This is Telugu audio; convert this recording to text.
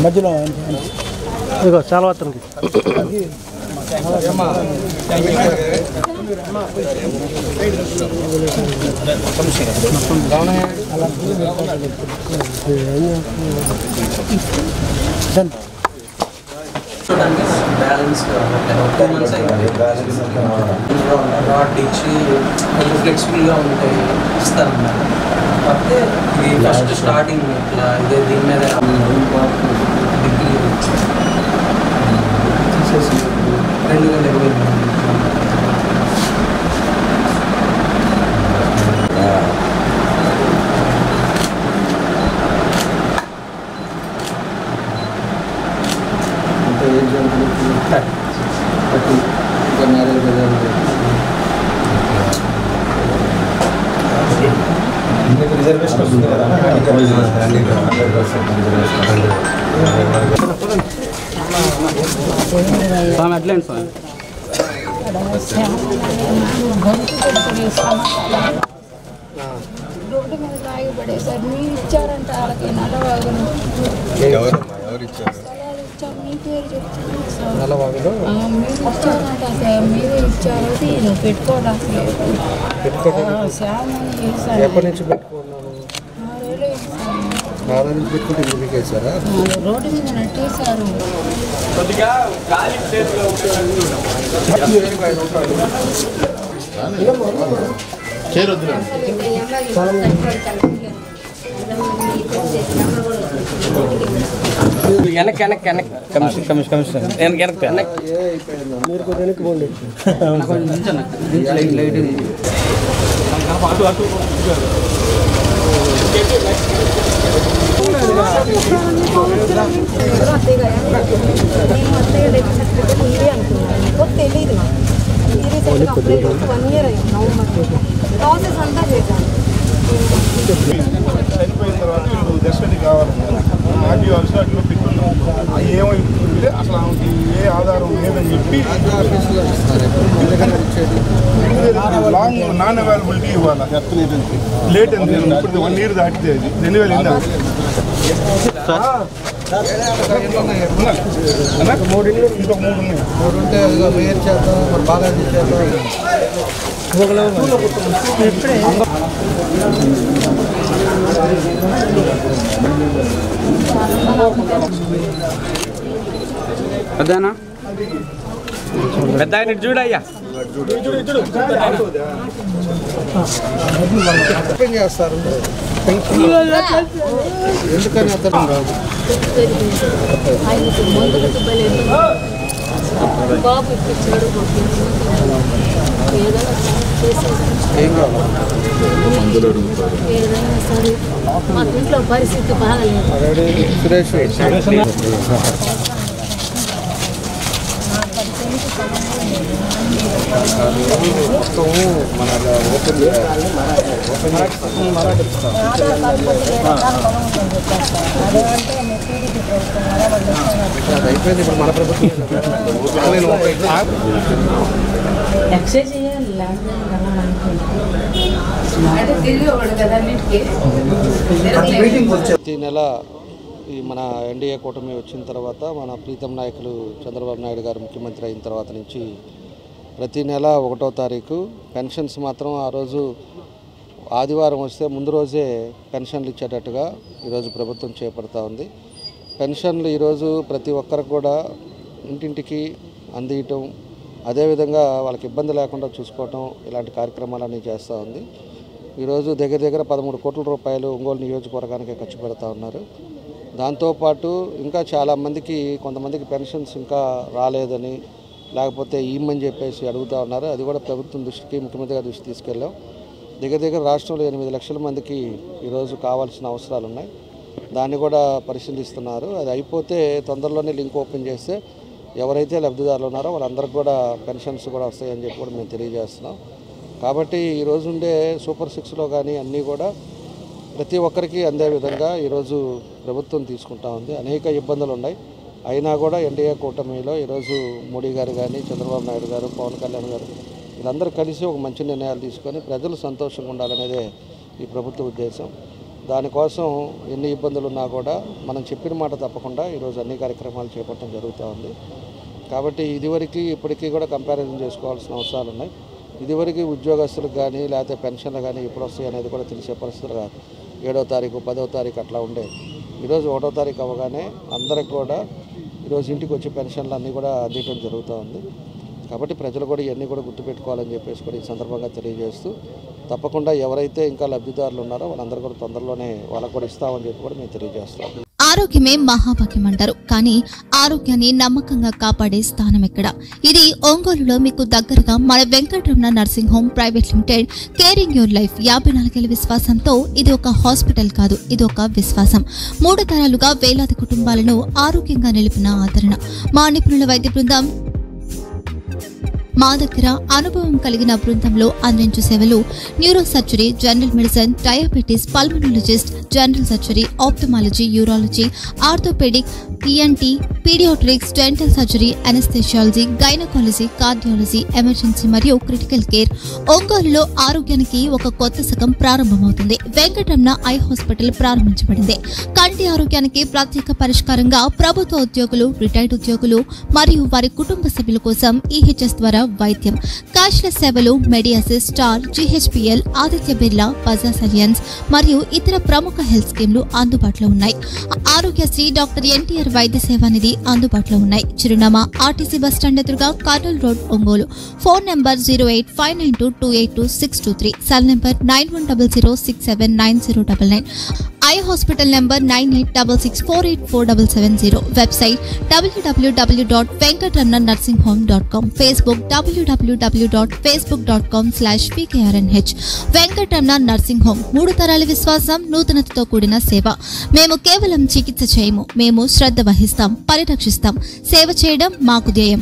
మధ్యలో ఇదిగో చాలా అతనికి బ్యాలెన్స్ రాడ్ ఇచ్చి కొంచెం ఫ్లెక్సిబుల్గా ఉంటాయి ఇస్తారన్నమాట. కాకపోతే ఇది ఫస్ట్ స్టార్టింగ్ ఇట్లా ఇదే దీని మీద డిగ్రీ 2020 రిజర్వేషన్ వస్తుంది కదా అట్లేండి సార్ రోడ్డు మీద లాగిపడేసారు. మీరు ఇచ్చారంటే వాళ్ళకి నల్లవాగులు స్థలాలు ఇచ్చాం. మీ పేరు చెప్తున్నాను సార్. మీరు ఇచ్చారంటే అసలు మీరే ఇచ్చారు. ఇది పెట్టుకోవడానికి శ్యామని వేసారు. ఎప్పటి నుంచి పెట్టుకున్నాను? 6 నుంచి పెట్టుకుంటే ఇంటికి వేసారా? రోడ్డు మీద నట్టేశారు. మీరు కొంచెం వెనక్కి పోండి. తెలీదు నాకు 1 year అయింది. నవంబర్ ప్రాసెస్ అంతా చేశాను. చనిపోయిన తర్వాత వీళ్ళు దర్శనం కావాలన్నారు. ఆర్టీఓ అవిసాట్లో పెట్టుకున్నాం. ఏమైందంటే అసలు ఆమెకి ఏ ఆధారం లేదని చెప్పి లాంగ్ నాన్ అవైలబిలిటీ ఇవ్వాలి. లేట్ ఎంత ఇప్పుడు 1 year దాటితే అది 2008 3 ఇళ్ళు ఇంకో 3 ఉన్నాయి. 3 ఉంటే వేరు చేద్దాం, మరి బాలాజీ చేద్దాం. అదేనా పెద్ద ఆయన చూడయ్యా చేస్తారు. ఎందుకని అతను రాదు? బాబు ఇప్పించాడు. ఏం కావాలి? ఏదైనా సరే మా ఇంట్లో పరిస్థితి బాగాలేదు. సురేష్ మొత్తం మన ఓపెన్ అయిపోయింది. ఇప్పుడు మన ప్రభుత్వం ప్రతి నెల ఈ మన ఎన్డీఏ కూటమి వచ్చిన తర్వాత మన ప్రీతం నాయకులు చంద్రబాబు నాయుడు గారు ముఖ్యమంత్రి అయిన తర్వాత నుంచి ప్రతి నెల 1వ తారీఖు పెన్షన్స్ మాత్రం ఆ రోజు ఆదివారం వస్తే ముందు రోజే పెన్షన్లు ఇచ్చేటట్టుగా ఈరోజు ప్రభుత్వం చేపడతా ఉంది. పెన్షన్లు ఈరోజు ప్రతి ఒక్కరికి కూడా ఇంటింటికి అందియటం, అదేవిధంగా వాళ్ళకి ఇబ్బంది లేకుండా చూసుకోవటం, ఇలాంటి కార్యక్రమాలన్నీ చేస్తూ ఉంది. ఈరోజు దగ్గర దగ్గర 13 కోట్ల రూపాయలు ఒంగోలు నియోజకవర్గానికి ఖర్చు పెడతా ఉన్నారు. దాంతోపాటు ఇంకా చాలామందికి కొంతమందికి పెన్షన్స్ ఇంకా రాలేదని లేకపోతే ఇమ్మని చెప్పేసి అడుగుతూ ఉన్నారు. అది కూడా ప్రభుత్వం దృష్టికి, ముఖ్యమంత్రి గారి దృష్టికి తీసుకెళ్ళాం. దగ్గర దగ్గర రాష్ట్రంలో 8 లక్షల మందికి ఈరోజు కావాల్సిన అవసరాలు ఉన్నాయి. దాన్ని కూడా పరిశీలిస్తున్నారు. అది అయిపోతే తొందరలోనే లింక్ ఓపెన్ చేస్తే ఎవరైతే లబ్ధిదారులు ఉన్నారో వాళ్ళందరికీ కూడా పెన్షన్స్ కూడా వస్తాయని చెప్పి కూడా మేము తెలియజేస్తున్నాం. కాబట్టి ఈరోజు ఉండే సూపర్ 6లో కానీ అన్నీ కూడా ప్రతి ఒక్కరికి అందే విధంగా ఈరోజు ప్రభుత్వం తీసుకుంటా ఉంది. అనేక ఇబ్బందులు ఉన్నాయి, అయినా కూడా ఎన్డీఏ కూటమిలో ఈరోజు మోడీ గారు కానీ, చంద్రబాబు నాయుడు గారు, పవన్ కళ్యాణ్ గారు వీళ్ళందరూ కలిసి ఒక మంచి నిర్ణయాలు తీసుకొని ప్రజలు సంతోషంగా ఉండాలనేదే ఈ ప్రభుత్వ ఉద్దేశం. దానికోసం ఎన్ని ఇబ్బందులు ఉన్నా కూడా మనం చెప్పిన మాట తప్పకుండా ఈరోజు అన్ని కార్యక్రమాలు చేపట్టడం జరుగుతూ ఉంది. కాబట్టి ఇదివరకు ఇప్పటికీ కూడా కంపారిజన్ చేసుకోవాల్సిన అవసరాలు ఉన్నాయి. ఇదివరకు ఉద్యోగస్తులకు కానీ లేకపోతే పెన్షన్లు కానీ ఎప్పుడు వస్తాయి అనేది కూడా తెలిసే పరిస్థితులు కాదు. 7వ తారీఖు 10వ తారీఖు అట్లా ఉండే. ఈరోజు 1వ తారీఖు అవ్వగానే అందరికి కూడా ఈరోజు ఇంటికి వచ్చి పెన్షన్లు అన్నీ కూడా అందించడం జరుగుతూ ఉంది. కాబట్టి ప్రజలు కూడా ఇవన్నీ కూడా గుర్తుపెట్టుకోవాలని చెప్పేసి కూడా ఈ సందర్భంగా తెలియజేస్తూ తప్పకుండా ఎవరైతే ఇంకా లబ్ధిదారులు ఉన్నారో వాళ్ళందరూ కూడా తొందరలోనే వాళ్ళకు కూడా ఇస్తామని చెప్పి కూడా మేము తెలియజేస్తాం. ఆరోగ్యమే మహాభాగ్యం అంటారు, కానీ ఆరోగ్యాన్ని నమ్మకంగా కాపాడే స్థానం ఎక్కడ? ఇది ఒంగోలులో మీకు దగ్గరగా మన Venkataramana nursing home private limited. Caring your life 54 ఏళ్ల విశ్వాసంతో ఇది ఒక హాస్పిటల్ కాదు, ఇది ఒక విశ్వాసం. 3 తరాలుగా వేలాది కుటుంబాలను ఆరోగ్యంగా నిలిపిన ఆదరణ. మా నిపుణుల వైద్య బృందం మా దగ్గర అనుభవం కలిగిన బృందంలో అందించే సేవలు neuro surgery, general medicine, diabetes, pulmonologist, general surgery, ophthalmology, urology, orthopaedic, ENT, paediatrics, dental surgery, anaesthesiology, gynaecology, cardiology, emergency మరియు క్రిటికల్ కేర్. ఒంగోలులో ఆరోగ్యానికి ఒక కొత్త శకం ప్రారంభమవుతుంది. వెంకటరమణ ఐ హాస్పిటల్ ప్రారంభించబడింది. కంటి ఆరోగ్యానికి ప్రత్యేక పరిష్కారంగా ప్రభుత్వ ఉద్యోగులు, రిటైర్డ్ ఉద్యోగులు మరియు వారి కుటుంబ సభ్యుల కోసం ఈహెచ్ఎస్ ద్వారా వైద్యం, క్యాష్లెస్ సేవలు, మెడియాసిస్, స్టార్, జీహెచ్పీఎల్, ఆదిత్య బిర్లా, బజాజ్ అలియన్స్ మరియు ఇతర ప్రముఖ హెల్త్ స్కీమ్లు అందుబాటులో ఉన్నాయి. ఆరోగ్యశ్రీ, డాక్టర్ ఎన్టీఆర్ వైద్య సేవా నిధి అందుబాటులో ఉన్నాయి. చిరునామా ఆర్టీసీ బస్టాండ్ ఎదురుగా, Kurnool road, Ongole. Phone number 08592282623, cell number 9100679099, eye hospital number 9866484770, website www.venkatramanarsinghome.com, Facebook www.facebook.com/pkrnh. Venkataramana nursing home 3 తరాల విశ్వాసం, నూతనతతో కూడిన సేవ. మేము కేవలం చికిత్స చేయము, మేము శ్రద్ధ వహిస్తాం, పరిరక్షిస్తాం. సేవ చేయడం మాకు ధ్యేయం.